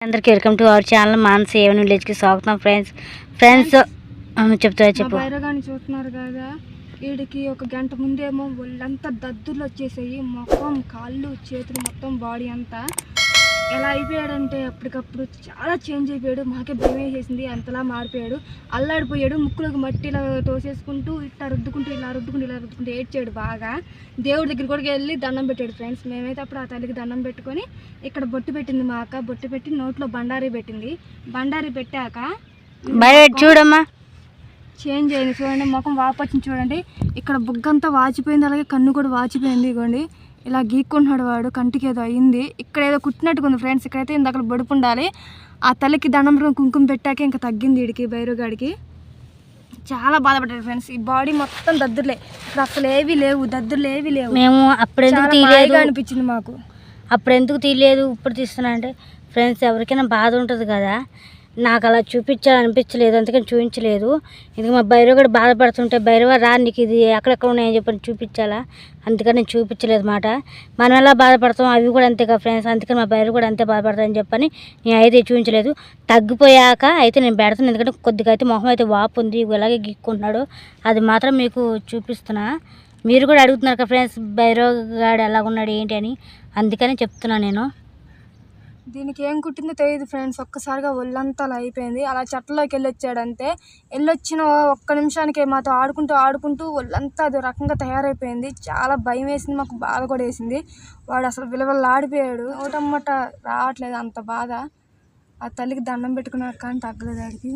అందరికీ welcome to our channel Manasa A1 విలేజ్కి స్వాగతం. ఫ్రెండ్స్ చెప్పు. బైరగాన్ని చూస్తున్నారు కదా, వీడికి ఒక గంట ముందేమో ఒళ్ళంతా దద్దుర్లు వచ్చేసాయి. మొత్తం కాళ్ళు చేతులు మొత్తం బాడీ అంతా ఎలా అయిపోయాడంటే అప్పటికప్పుడు చాలా చేంజ్ అయిపోయాడు. మాకే భయం వేసేసింది, అంతలా మారిపోయాడు. అల్లాడిపోయాడు. ముక్కులోకి మట్టి ఇలా తోసేసుకుంటూ ఇట్లా రుద్దుకుంటూ ఇలా ఏడ్చాడు బాగా. దేవుడి దగ్గర కూడా వెళ్ళి దండం పెట్టాడు ఫ్రెండ్స్. మేమైతే అప్పుడు ఆ తల్లికి దండం పెట్టుకొని ఇక్కడ బొట్టు పెట్టింది మా అక్క. బొట్టు పెట్టి నోట్లో బండారీ పెట్టింది. బండారీ పెట్టాక చూడమ్మా చేంజ్ అయింది. చూడండి, ముఖం వాపొచ్చింది చూడండి. ఇక్కడ బుగ్గంతా వాచిపోయింది, అలాగే కన్ను కూడా వాచిపోయింది. ఇగోండి ఇలా గీక్కుంటున్నాడు వాడు. కంటికి ఏదో అయింది. ఇక్కడ ఏదో కుట్టినట్టుగా ఉంది ఫ్రెండ్స్. ఇక్కడైతే ఇందాక బొడుపు ఉండాలి. ఆ తల్లికి దండం కుంకుమ పెట్టాక ఇంకా తగ్గింది వీడికి, బైరుగాడికి. చాలా బాధపడ్డాడు ఫ్రెండ్స్. ఈ బాడీ మొత్తం దద్దుర్లే, ఇక్కడ అసలు ఏవి లేవు, దద్దుర్లు ఏవి లేవు. మేము అప్పుడు అనిపించింది మాకు. అప్పుడు ఎందుకు తీయలేదు, ఇప్పుడు తీస్తున్నా అంటే ఫ్రెండ్స్ ఎవరికైనా బాధ ఉంటుంది కదా, నాకు అలా చూపించాలనిపించలేదు, అందుకని చూపించలేదు. ఎందుకంటే మా భైరవ కూడా బాధపడుతుంటే భైరవ రా నీకు ఇది ఎక్కడెక్కడ ఉన్నాయని చెప్పని చూపించాలా, అందుకని నేను చూపించలేదు మాట. మనం ఎలా బాధపడతాం అవి కూడా అంతే కదా ఫ్రెండ్స్, అందుకని మా భైరవ కూడా అంతే బాధపడతానని చెప్పని నేను అయితే చూపించలేదు. తగ్గిపోయాక అయితే నేను పెడతాను, ఎందుకంటే కొద్దిగా అయితే మొహం అయితే వాపు ఉంది, ఇలాగే గీక్కుంటున్నాడు. అది మాత్రం మీకు చూపిస్తున్నా. మీరు కూడా అడుగుతున్నారు కదా ఫ్రెండ్స్, భైరవ గాడు ఎలాగున్నాడు ఏంటి అని, అందుకని చెప్తున్నాను నేను. దీనికి ఏం కుట్టిందో తెలియదు ఫ్రెండ్స్. ఒక్కసారిగా ఒళ్ళంతా అలా అయిపోయింది. అలా చెట్లలోకి వెళ్ళొచ్చాడంతే. వెళ్ళొచ్చిన ఒక్క నిమిషానికి మాతో ఆడుకుంటూ ఒళ్ళంతా అది రకంగా తయారైపోయింది. చాలా భయం వేసింది, మాకు బాధ కూడా వేసింది. వాడు అసలు విలవల్లాడిపోయాడు. నోటమ్మట రావట్లేదు, అంత బాధ. ఆ తల్లికి దండం పెట్టుకున్నాక కానీ తగ్గలేదు వాడికి.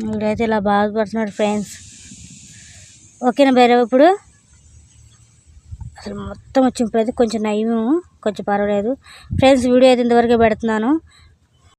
ఇప్పుడైతే ఇలా బాధపడుతున్నాడు ఫ్రెండ్స్. ఓకేనా భైరవ్? ఇప్పుడు అసలు మొత్తం వచ్చినప్పుడైతే కొంచెం నయము, కొంచెం పర్వాలేదు ఫ్రెండ్స్. వీడియో అయితే ఇంతవరకే పెడుతున్నాను.